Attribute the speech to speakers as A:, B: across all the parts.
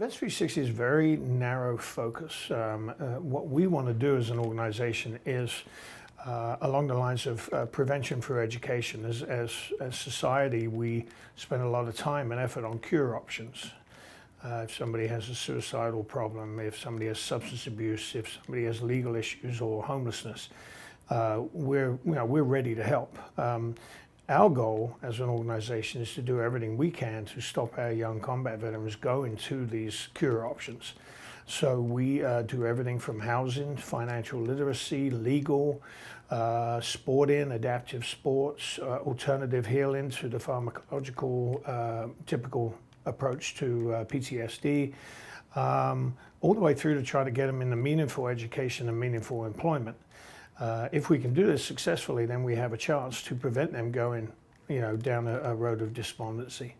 A: Vets 360 is very narrow focus. What we want to do as an organization is along the lines of prevention through education. As society, we spend a lot of time and effort on cure options. If somebody has a suicidal problem, if somebody has substance abuse, if somebody has legal issues or homelessness, we're ready to help. Our goal as an organization is to do everything we can to stop our young combat veterans going to these cure options. So we do everything from housing, financial literacy, legal, sporting, adaptive sports, alternative healing to the pharmacological typical approach to PTSD, all the way through to try to get them into meaningful education and meaningful employment. If we can do this successfully, then we have a chance to prevent them going, down a road of despondency.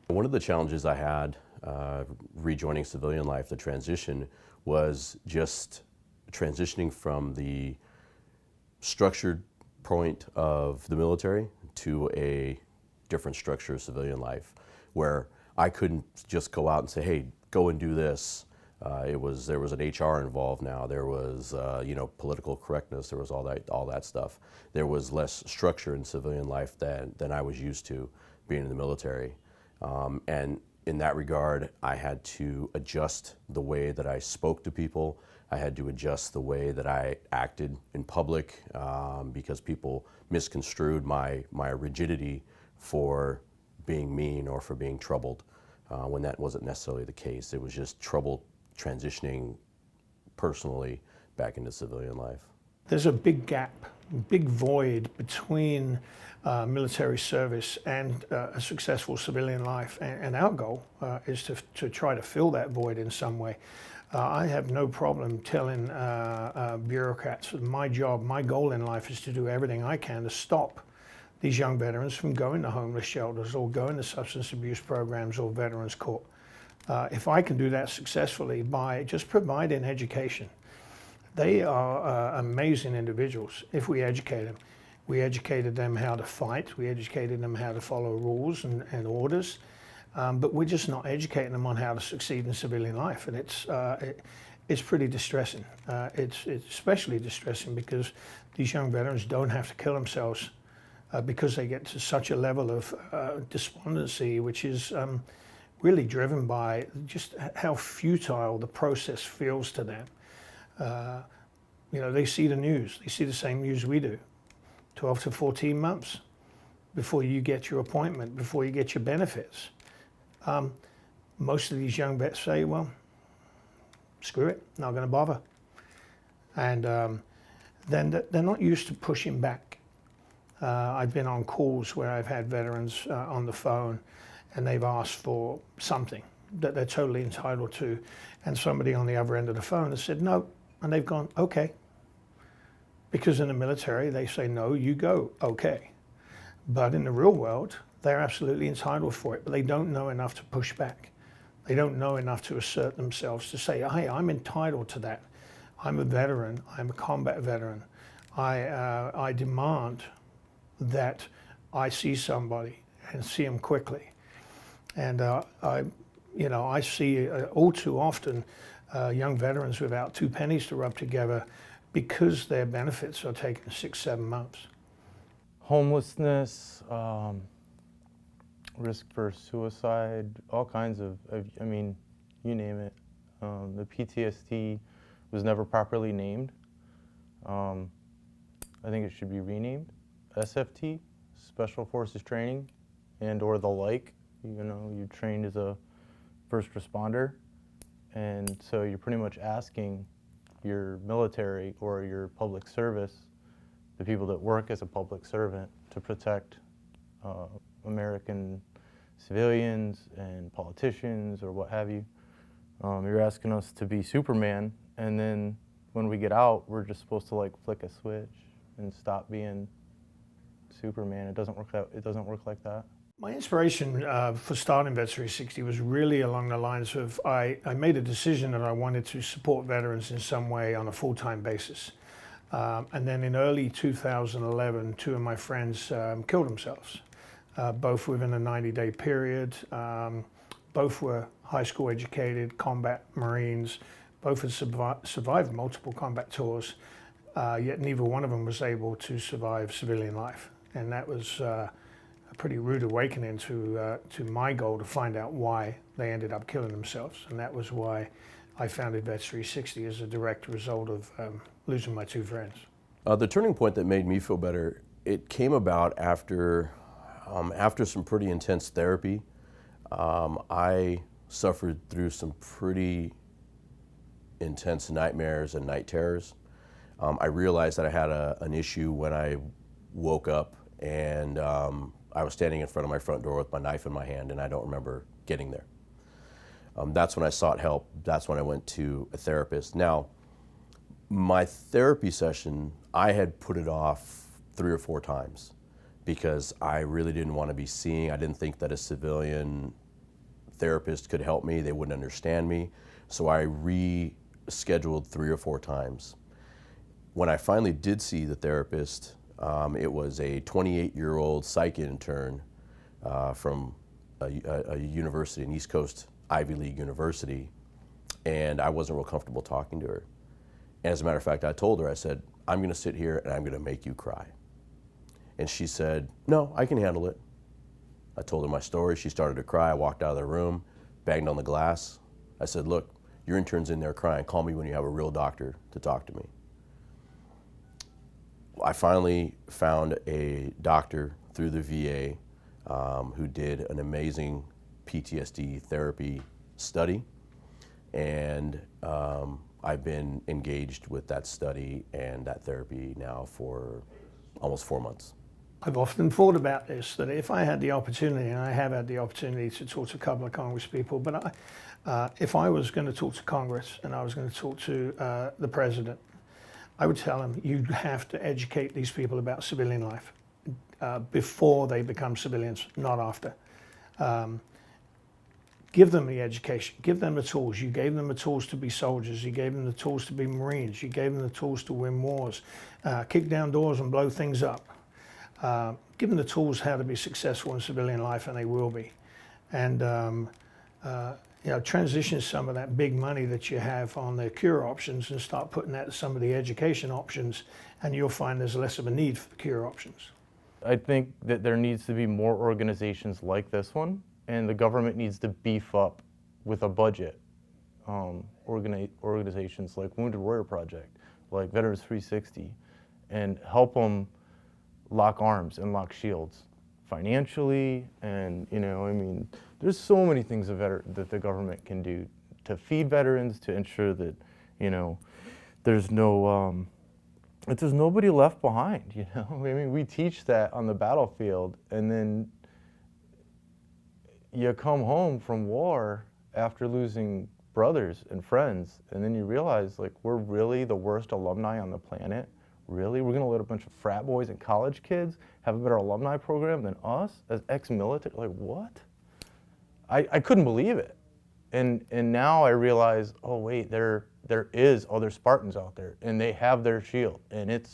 B: One of the challenges I had rejoining civilian life, the transition, was just transitioning from the structured point of the military to a different structure of civilian life, where I couldn't just go out and say, hey, go and do this. There was an HR involved now. There was political correctness. There was all that stuff. There was less structure in civilian life than I was used to being in the military, and in that regard, I had to adjust the way that I spoke to people. I had to adjust the way that I acted in public because people misconstrued my rigidity for being mean or for being troubled, when that wasn't necessarily the case. It was just trouble transitioning personally back into civilian life.
A: There's a big gap, big void between military service and a successful civilian life, and our goal is to try to fill that void in some way. I have no problem telling bureaucrats that my job, my goal in life is to do everything I can to stop these young veterans from going to homeless shelters or going to substance abuse programs or veterans court. If I can do that successfully by just providing education, they are amazing individuals if we educate them. We educated them how to fight, we educated them how to follow rules and orders, but we're just not educating them on how to succeed in civilian life, and it's pretty distressing. It's especially distressing because these young veterans don't have to kill themselves because they get to such a level of despondency, which is really driven by just how futile the process feels to them. They see the news, they see the same news we do. 12 to 14 months before you get your appointment, before you get your benefits. Most of these young vets say, well, screw it, not gonna bother. And then they're not used to pushing back. I've been on calls where I've had veterans on the phone and they've asked for something that they're totally entitled to, and somebody on the other end of the phone has said no, and they've gone, okay. Because in the military, they say no, you go, okay. But in the real world, they're absolutely entitled for it, but they don't know enough to push back. They don't know enough to assert themselves, to say, hey, I'm entitled to that. I'm a veteran, I'm a combat veteran. I demand that I see somebody and see them quickly. And I see all too often young veterans without two pennies to rub together because their benefits are taking 6-7 months.
C: Homelessness, risk for suicide, all kinds of you name it. The PTSD was never properly named. I think it should be renamed SFT, Special Forces Training, and or the like. You trained as a first responder, and so you're pretty much asking your military or your public service, the people that work as a public servant, to protect American civilians and politicians or what have you. You're asking us to be Superman, and then when we get out, we're just supposed to like flick a switch and stop being Superman. It doesn't work like that.
A: My inspiration for starting Vets 360 was really along the lines of I made a decision that I wanted to support veterans in some way on a full-time basis. And then in early 2011, two of my friends killed themselves, both within a 90-day period. Both were high school educated, combat Marines. Both had survived multiple combat tours, yet neither one of them was able to survive civilian life. And that was a pretty rude awakening to my goal to find out why they ended up killing themselves. And that was why I founded Vets 360 as a direct result of losing my two friends.
B: The turning point that made me feel better, it came about after some pretty intense therapy. I suffered through some pretty intense nightmares and night terrors. I realized that I had an issue when I woke up and I was standing in front of my front door with my knife in my hand, and I don't remember getting there. That's when I sought help. That's when I went to a therapist. Now, my therapy session, I had put it off 3 or 4 times because I really didn't want to be seeing. I didn't think that a civilian therapist could help me. They wouldn't understand me. So I rescheduled 3 or 4 times. When I finally did see the therapist, it was a 28-year-old psych intern from a university, an East Coast Ivy League university, and I wasn't real comfortable talking to her. As a matter of fact, I told her, I said, I'm going to sit here and I'm going to make you cry. And she said, no, I can handle it. I told her my story. She started to cry. I walked out of the room, banged on the glass. I said, look, your intern's in there crying. Call me when you have a real doctor to talk to me. I finally found a doctor through the VA who did an amazing PTSD therapy study. And I've been engaged with that study and that therapy now for almost 4 months.
A: I've often thought about this, that if I had the opportunity, and I have had the opportunity to talk to a couple of Congress people, but if I was going to talk to Congress and I was going to talk to the president, I would tell them, you have to educate these people about civilian life before they become civilians, not after. Give them the education, give them the tools. You gave them the tools to be soldiers, you gave them the tools to be Marines, you gave them the tools to win wars, kick down doors and blow things up. Give them the tools how to be successful in civilian life, and they will be. And transition some of that big money that you have on the cure options and start putting that to some of the education options, and you'll find there's less of a need for the cure options.
C: I think that there needs to be more organizations like this one, and the government needs to beef up with a budget. Organizations like Wounded Warrior Project, like Veterans 360, and help them lock arms and lock shields financially. And there's so many things that the government can do to feed veterans, to ensure that there's no that there's nobody left behind. We teach that on the battlefield, and then you come home from war after losing brothers and friends, and then you realize, like, we're really the worst alumni on the planet. Really? We're going to let a bunch of frat boys and college kids have a better alumni program than us as ex-military? Like, what? I couldn't believe it. And now I realize, oh wait, there is other Spartans out there, and they have their shield, and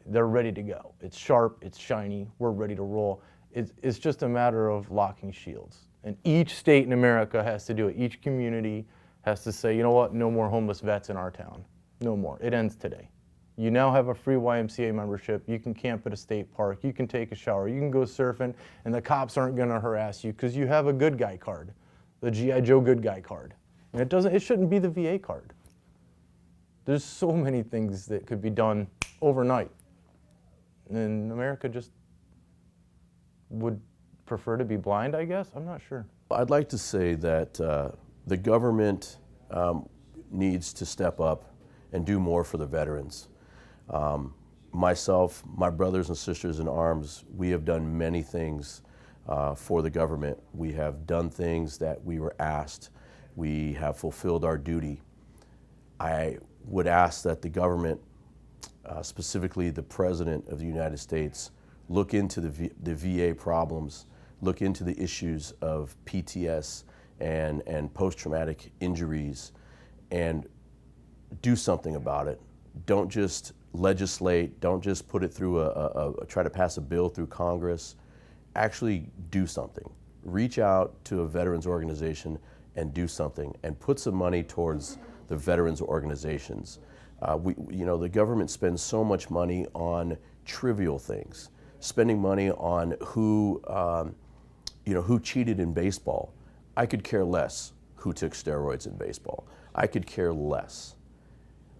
C: they're ready to go. It's sharp, it's shiny, we're ready to roll. It's just a matter of locking shields. And each state in America has to do it. Each community has to say, you know what, no more homeless vets in our town. No more. It ends today. You now have a free YMCA membership. You can camp at a state park. You can take a shower. You can go surfing, and the cops aren't going to harass you because you have a good guy card, the G.I. Joe good guy card. And it shouldn't be the VA card. There's so many things that could be done overnight. And America just would prefer to be blind, I guess? I'm not sure.
B: I'd like to say that the government needs to step up and do more for the veterans. Myself, my brothers and sisters in arms, we have done many things for the government. We have done things that we were asked. We have fulfilled our duty. I would ask that the government, specifically the President of the United States, look into the VA problems, look into the issues of PTS and post-traumatic injuries, and do something about it. Don't just legislate, don't just put it through try to pass a bill through Congress. Actually do something. reach out to a veterans organization and do something and put some money towards the veterans organizations. The government spends so much money on trivial things, spending money on who cheated in baseball. I could care less who took steroids in baseball. I could care less.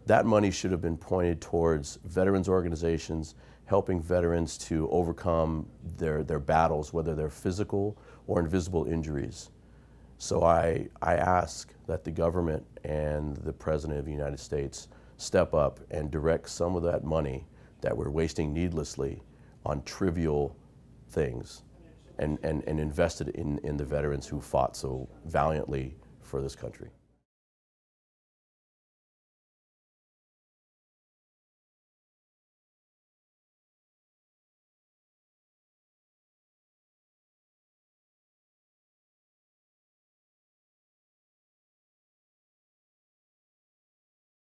B: That money should have been pointed towards veterans organizations, helping veterans to overcome their battles, whether they're physical or invisible injuries. So I ask that the government and the President of the United States step up and direct some of that money that we're wasting needlessly on trivial things and invest it in the veterans who fought so valiantly for this country.